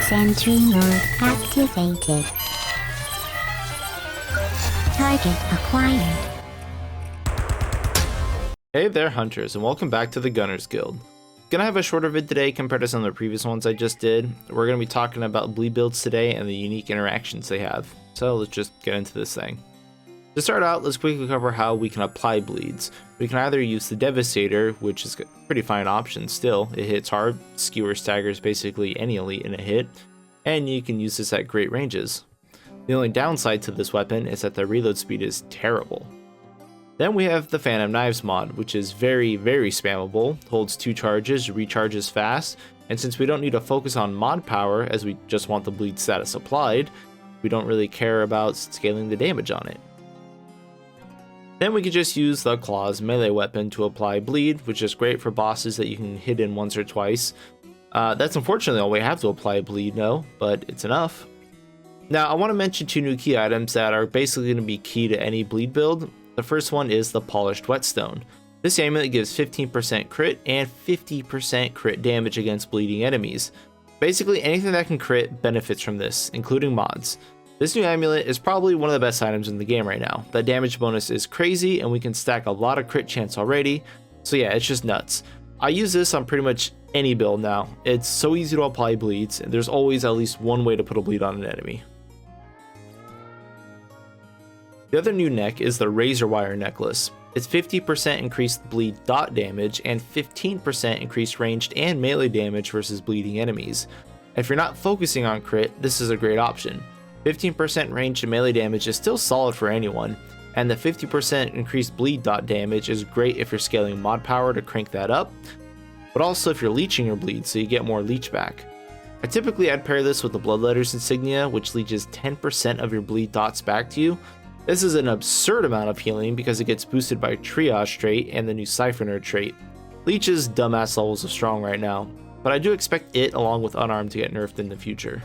Sentry mode activated. Target acquired. Hey there hunters, and welcome back to the Gunners Guild. Gonna have a shorter vid today compared to some of the previous ones I just did. We're gonna be talking about bleed builds today and the unique interactions they have. So let's just get into this thing. To start out, let's quickly cover how we can apply bleeds. We can either use the Devastator, which is a pretty fine option still. It hits hard, skewers staggers basically any elite in a hit, and you can use this at great ranges. The only downside to this weapon is that the reload speed is terrible. Then we have the Phantom Knives mod, which is very spammable, holds 2 charges, recharges fast, and since we don't need to focus on mod power as we just want the bleed status applied, we don't really care about scaling the damage on it. Then we can just use the Claws melee weapon to apply bleed, which is great for bosses that you can hit in once or twice. That's unfortunately all we have to apply bleed, no, but it's enough. Now I want to mention 2 new key items that are basically going to be key to any bleed build. The first one is the Polished Whetstone. This amulet gives 15% crit and 50% crit damage against bleeding enemies. Basically anything that can crit benefits from this, including mods. This new amulet is probably one of the best items in the game right now. That damage bonus is crazy and we can stack a lot of crit chance already, so yeah, it's just nuts. I use this on pretty much any build now. It's so easy to apply bleeds, and there's always at least one way to put a bleed on an enemy. The other new neck is the Razor Wire Necklace. It's 50% increased bleed dot damage and 15% increased ranged and melee damage versus bleeding enemies. If you're not focusing on crit, this is a great option. 15% ranged and melee damage is still solid for anyone, and the 50% increased bleed dot damage is great if you're scaling mod power to crank that up, but also if you're leeching your bleed so you get more leech back. I'd pair this with the Bloodletters insignia, which leeches 10% of your bleed dots back to you. This is an absurd amount of healing because it gets boosted by Triage trait and the new Siphoner trait. Leech is dumbass levels of strong right now, but I do expect it along with Unarmed to get nerfed in the future.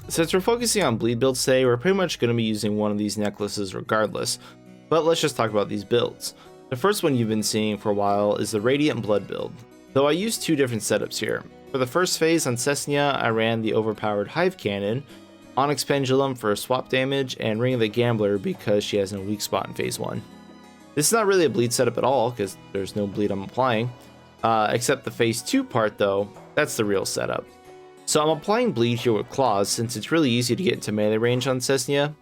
Since we're focusing on bleed builds today, we're pretty much going to be using one of these necklaces regardless, but let's just talk about these builds. The first one you've been seeing for a while is the Radiant Blood build, though I used 2 different setups here. For the first phase on Cessnia, I ran the overpowered Hive Cannon, Onyx Pendulum for swap damage, and Ring of the Gambler because she has no weak spot in phase 1. This is not really a bleed setup at all because there's no bleed I'm applying, except the phase 2 part though, that's the real setup. So I'm applying bleed here with Claws since it's really easy to get into melee range on Cessnia.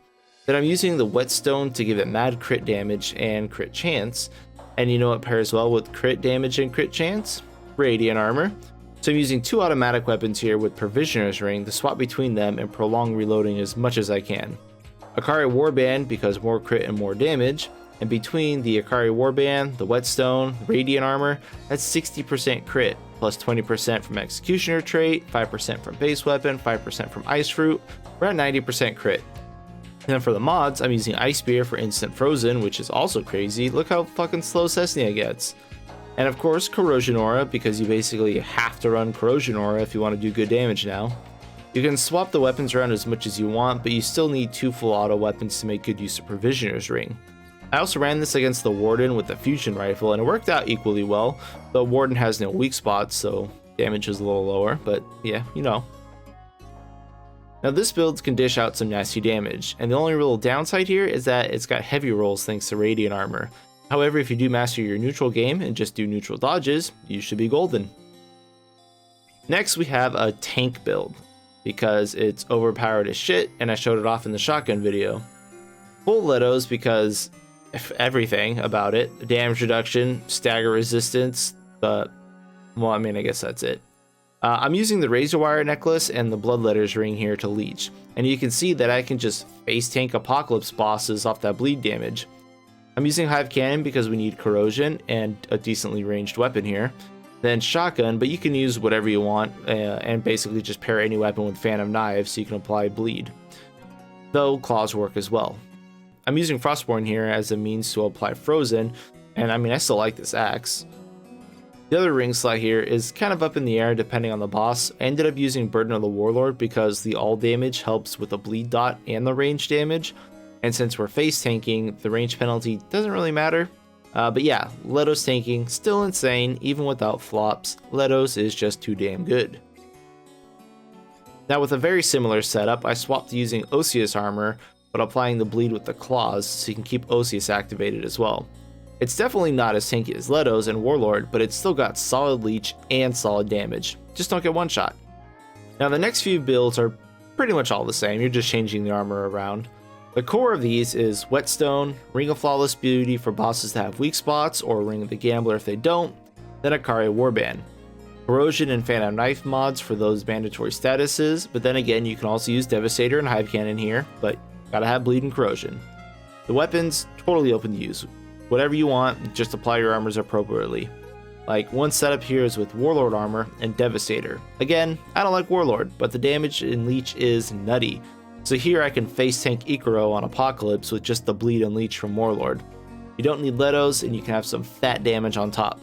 Then I'm using the Whetstone to give it mad crit damage and crit chance. And you know what pairs well with crit damage and crit chance? Radiant Armor. So I'm using 2 automatic weapons here with Provisioner's Ring to swap between them and prolong reloading as much as I can. Akari Warband because more crit and more damage. And between the Akari Warband, the Whetstone, Radiant Armor, that's 60% crit, plus 20% from Executioner trait, 5% from base weapon, 5% from Ice Fruit, we're at 90% crit. And then for the mods, I'm using Ice Spear for instant frozen, which is also crazy. Look how fucking slow Cessnia gets. And of course, Corrosion Aura, because you basically have to run Corrosion Aura if you want to do good damage now. You can swap the weapons around as much as you want, but you still need 2 full auto weapons to make good use of Provisioner's Ring. I also ran this against the Warden with the Fusion Rifle, and it worked out equally well. The Warden has no weak spots, so damage is a little lower, but yeah, you know. Now this build can dish out some nasty damage, and the only real downside here is that it's got heavy rolls thanks to Radiant Armor. However, if you do master your neutral game and just do neutral dodges, you should be golden. Next we have a tank build, because it's overpowered as shit, and I showed it off in the shotgun video. Full Letos because everything about it, damage reduction, stagger resistance, I guess that's it. I'm using the Razor Wire Necklace and the Bloodletters ring here to leech, and you can see that I can just face tank Apocalypse bosses off that bleed damage. I'm using Hive Cannon because we need corrosion and a decently ranged weapon here. Then shotgun, but you can use whatever you want and basically just pair any weapon with Phantom Knives so you can apply bleed. Though claws work as well. I'm using Frostborn here as a means to apply frozen, and I still like this axe. The other ring slot here is kind of up in the air depending on the boss. I ended up using Burden of the Warlord because the all damage helps with the bleed dot and the range damage, and since we're face tanking, the range penalty doesn't really matter. But yeah, Letos tanking, still insane, even without flops. Letos is just too damn good. Now with a very similar setup, I swapped to using Osseous armor, but applying the bleed with the claws so you can keep Osseous activated as well. It's definitely not as tanky as Letos and Warlord, but it's still got solid leech and solid damage. Just don't get one shot. Now the next few builds are pretty much all the same, you're just changing the armor around. The core of these is Whetstone, Ring of Flawless Beauty for bosses that have weak spots, or Ring of the Gambler if they don't, then Akari Warband. Corrosion and Phantom Knife mods for those mandatory statuses, but then again you can also use Devastator and Hive Cannon here, but gotta have Bleed and Corrosion. The weapons, totally open to use. Whatever you want, just apply your armors appropriately. Like one setup here is with Warlord armor and Devastator. Again, I don't like Warlord, but the damage in Leech is nutty. So here I can face tank Ikuro on Apocalypse with just the Bleed and Leech from Warlord. You don't need Letos and you can have some fat damage on top.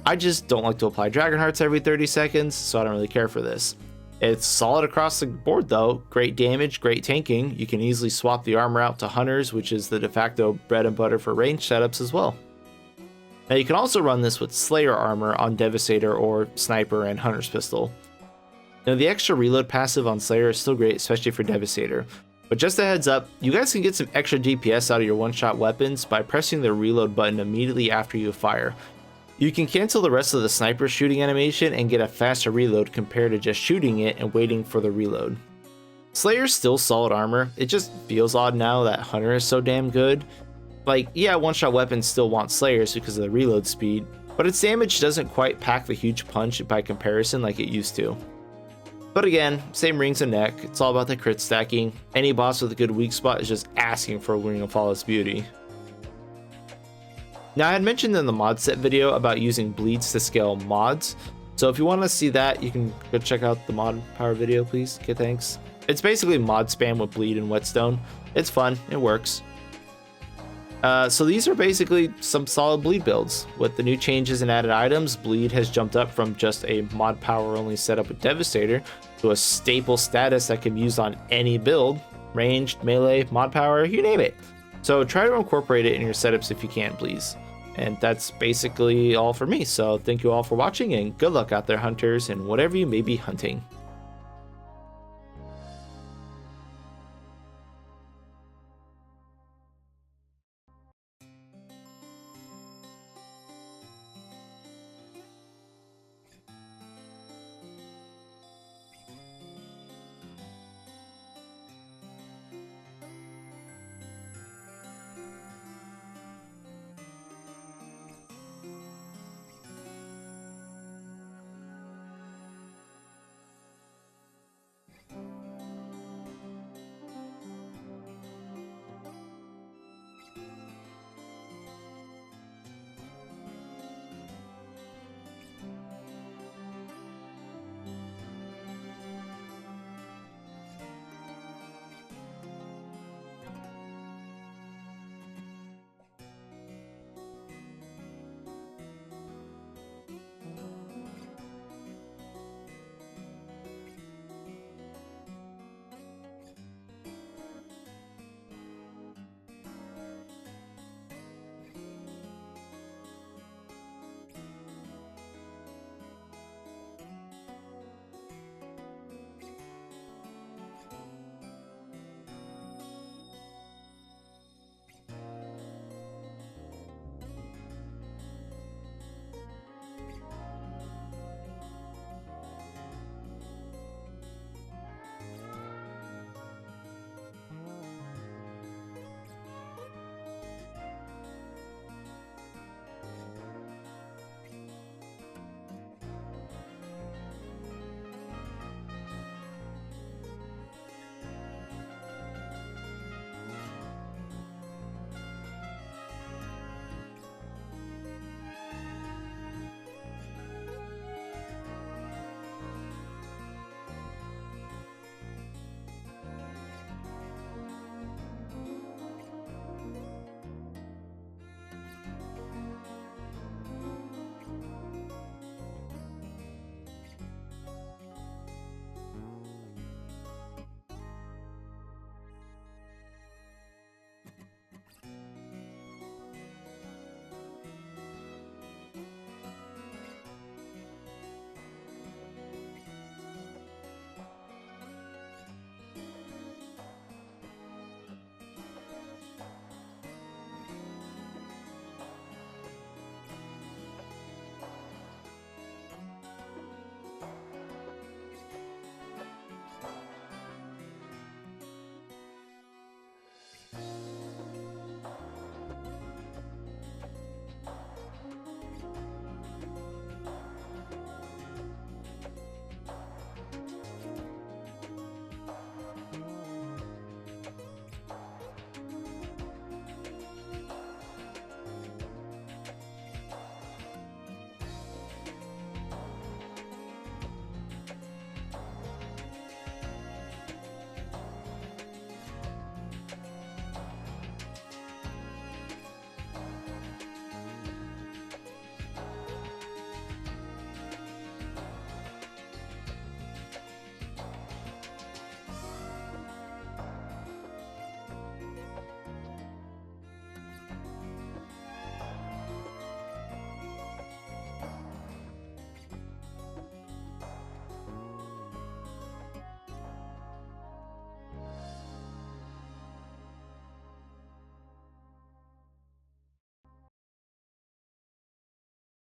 I just don't like to apply Dragon Hearts every 30 seconds, so I don't really care for this. It's solid across the board though, great damage, great tanking. You can easily swap the armor out to Hunters, which is the de facto bread and butter for range setups as well. Now you can also run this with Slayer armor on Devastator or Sniper and Hunter's Pistol. Now the extra reload passive on Slayer is still great, especially for Devastator. But just a heads up, you guys can get some extra DPS out of your one-shot weapons by pressing the reload button immediately after you fire. You can cancel the rest of the sniper shooting animation and get a faster reload compared to just shooting it and waiting for the reload. Slayer's still solid armor, it just feels odd now that Hunter is so damn good. Like, yeah, one-shot weapons still want Slayers because of the reload speed, but its damage doesn't quite pack the huge punch by comparison like it used to. But again, same rings and neck, it's all about the crit stacking. Any boss with a good weak spot is just asking for a Ring of Flawless Beauty. Now I had mentioned in the mod set video about using bleeds to scale mods, so if you want to see that, you can go check out the mod power video, please. Okay, thanks. It's basically mod spam with bleed and whetstone. It's fun, it works. So these are basically some solid bleed builds. With the new changes and added items, bleed has jumped up from just a mod power only setup with Devastator to a staple status that can be used on any build, ranged, melee, mod power, you name it. So try to incorporate it in your setups if you can, please. And that's basically all for me, so thank you all for watching and good luck out there, hunters, and whatever you may be hunting.